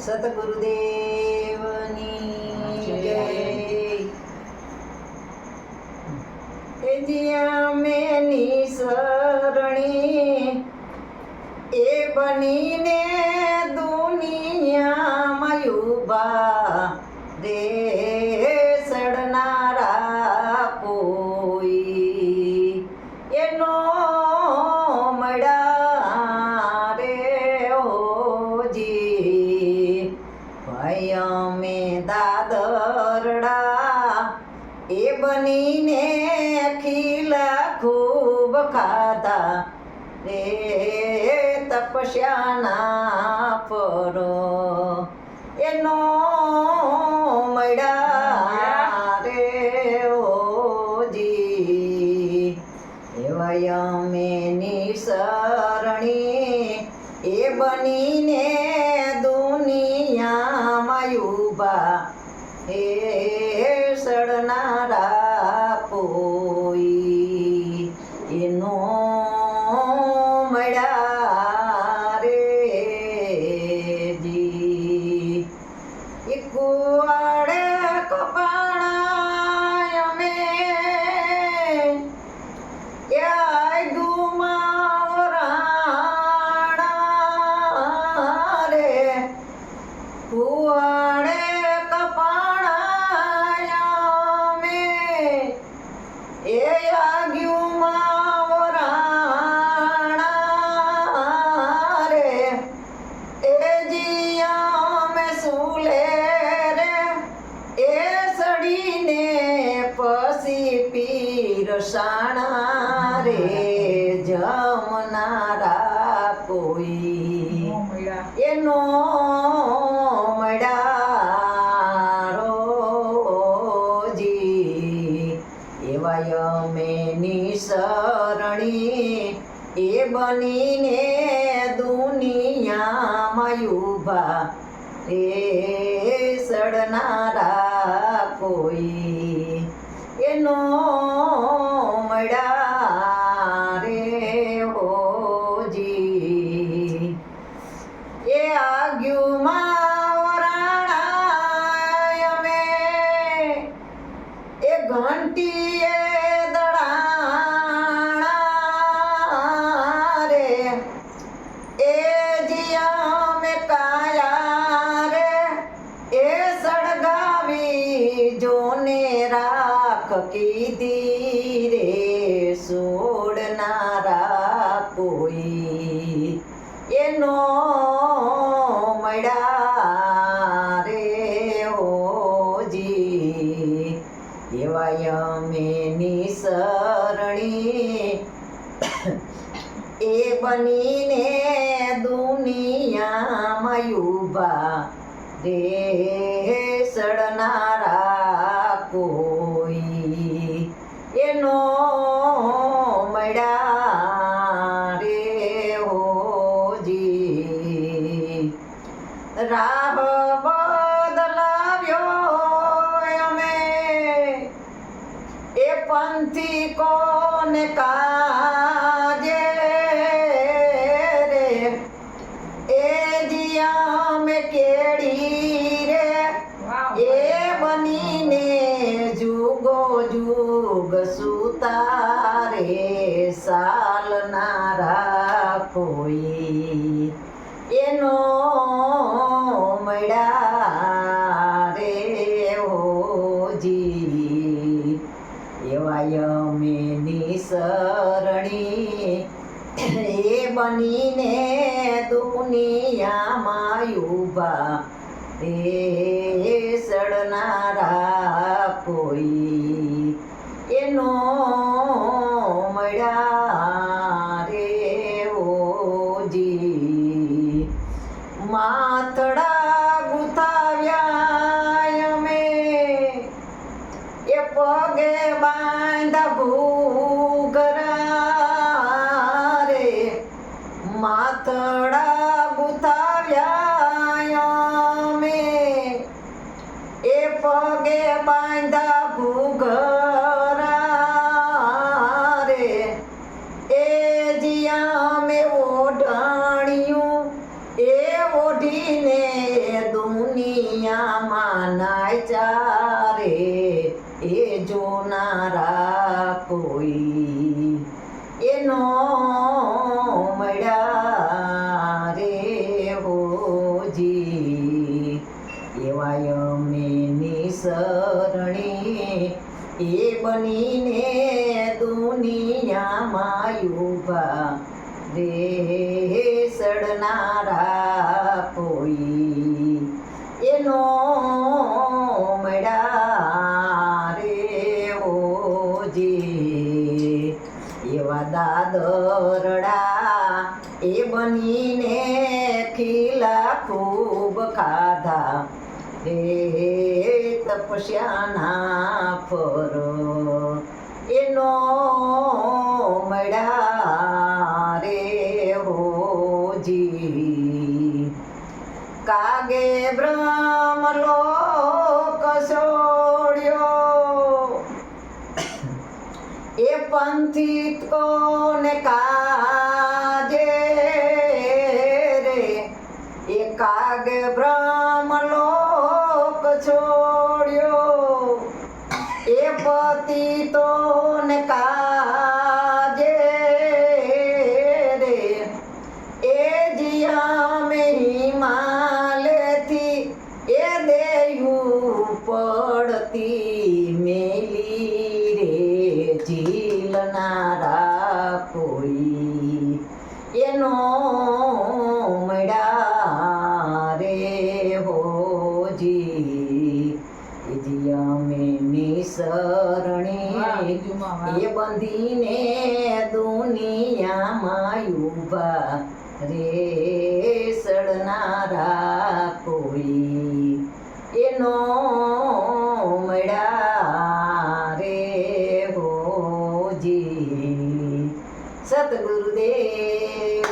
સતગુરુદેવની જય। એ જ્યાં મેં નિસરણી એ બનીને દુનિયામાં ઉભા રે સડનારા કોઈ એનો મળ્યા રે ઓજી। ભાઈ અમે દાદરડા એ બનીને ખીલા ખૂબ ખાધા રે તપસ્યાના પરો એનો મળ્યા રે ઓજી। એવાય અમે નિસરણી એ બનીને દુનિયામાં ઉભા એ સડનારા કોઈ એનો મળ્યા રે જી। એ કુવાડે કપાણા અમે યાય ગુમાવરાણા રે કુવાડે પીરસાણા રે જમનારા કોઈ એનો મળ્યા રોજી। એવાય અમે નિસરણી એ બનીને દુનિયામાં ઉભા એ સડનારા કોઈ એનો મળ્યા રે ઓજી। એ આગુમાં વરાણા અમે એ ઘંટીએ દડાણા રે એ જીયા મે કાયા રે એ સળગાવી જોને રાખ કીધી રે સોડનારા કોઈ એનો મળ્યા રે ઓજી। એવાય અમે નિસરણી એ બનીને દુનિયામાં ઉભા રે સડનારા કોઈ એનો મળ્યા રે ઓજી। રાહ બદલાવ્યો અમે એ પંથી કોને કાજે રે એ જીયા મેં કેડી રે એ બનીને જુગો જુગ સુતારે સાલનારા કોઈ એનો મળ્યા રે ઓજી। એવાય અમે નિસરણી એ બનીને દુનિયામાં ઉભા રે સડનારા કોઈ એનો મળ્યા રે ઓજી। માથડા ગુથાવ્યા અમે એ પગે બાંધા ભૂગરા રે માથડા ગુથાવ્યા અમે એ પગે બાંધા ભૂગરા રે એ જીયા મેં ઓઢાણ્યું એ ઓઢીને દુનિયામાં નાચારે એ જોનારા કોઈ એનો મળ્યા રે હોજી એવા અમે નિસરણી એ બનીને દુનિયામાં ઉભા રે સડનારા કોઈ એનો મળ્યા રે હોજી એવા દાદરડા એ બનીને ખીલા ખૂબ ખાધા રે તપસ્યાના ફરો એનો મળ્યા રે હોજી કાગે બ્રહ્મલોક છોડ્યો એ પંથિત કોને કાજે રે એ કાગે બ્રહ્મલોક છોડ્યો એ પતિતોને કાજે રે એ જીયા હિમાલયથી એ દેયું પડતી મેલી રે ઝીલનારા કોઈ એનો મળ્યા રે હોજી અમે નિસરણી એ બંધીને દુનિયામાં ઉભા રે સડનારા કોઈ એનો મળ્યા રે હોજી સતગુરુદેવ